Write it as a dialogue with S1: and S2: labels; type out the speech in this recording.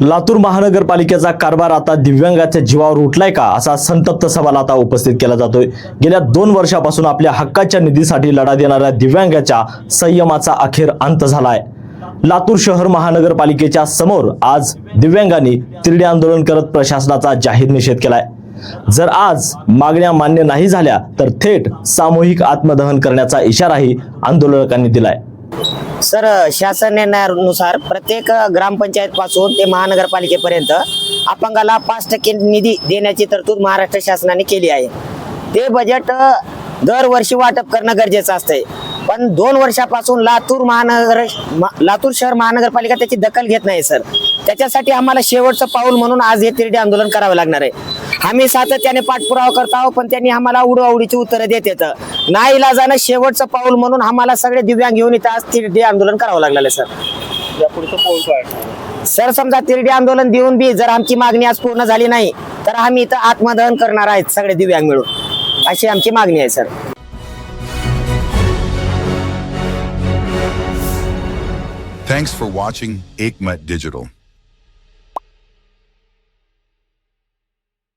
S1: लातूर महानगरपालिकेचा कारभार आता दिव्यांगाच्या जीवावर उठलाय का, असा संतप्त सवाल आता उपस्थित केला जातोय। गेल्या 2 वर्षापासून आपल्या हक्काच्या निधीसाठी लढा देणाऱ्या दिव्यांगाच्या संयमाचा अखेर अंत झालाय। लातूर शहर महानगरपालिकेच्या समोर आज दिव्यांगांनी तिरडे आंदोलन करत प्रशासनाचा जाहीर निषेध केलाय। जर आज मागण्या मान्य नाही झाल्या तर थेट सामूहिक आत्मदहन करण्याचा इशाराही आंदोलकांनी दिलाय।
S2: सर, शासन निर्णयानुसार प्रत्येक ग्रामपंचायत पासून ते महानगरपालिकेपर्यंत अपंगाला 5% निधी देण्याची तरतूद महाराष्ट्र शासनाने केली आहे। ते बजेट दरवर्षी वाटप करणं गरजेचं असतंय, पण 2 वर्षापासून लातूर शहर महानगरपालिका त्याची दखल घेत नाही सर। त्याच्यासाठी आम्हाला शेवटचं पाऊल म्हणून आज हे तिरडे आंदोलन करावं लागणार आहे। आम्ही सातत्याने पाठपुरावा करत आहोत, पण त्यांनी आम्हाला उडवाउडीची उत्तरं देत येतं। नाईलाजानं शेवटचं पाऊल म्हणून आम्हाला सगळे दिव्यांग घेऊन इथं आज तिरडे आंदोलन करावं लागलेलं सर।
S3: यापुढचं पाऊल काय
S2: सर, समजा तिरडे आंदोलन देऊन बी जर आमची मागणी आज पूर्ण झाली नाही तर आम्ही इथं आत्मदहन करणार आहेत सगळे दिव्यांग मिळून, अशी आमची मागणी आहे sir.
S4: Thanks for watching Ekmat Digital.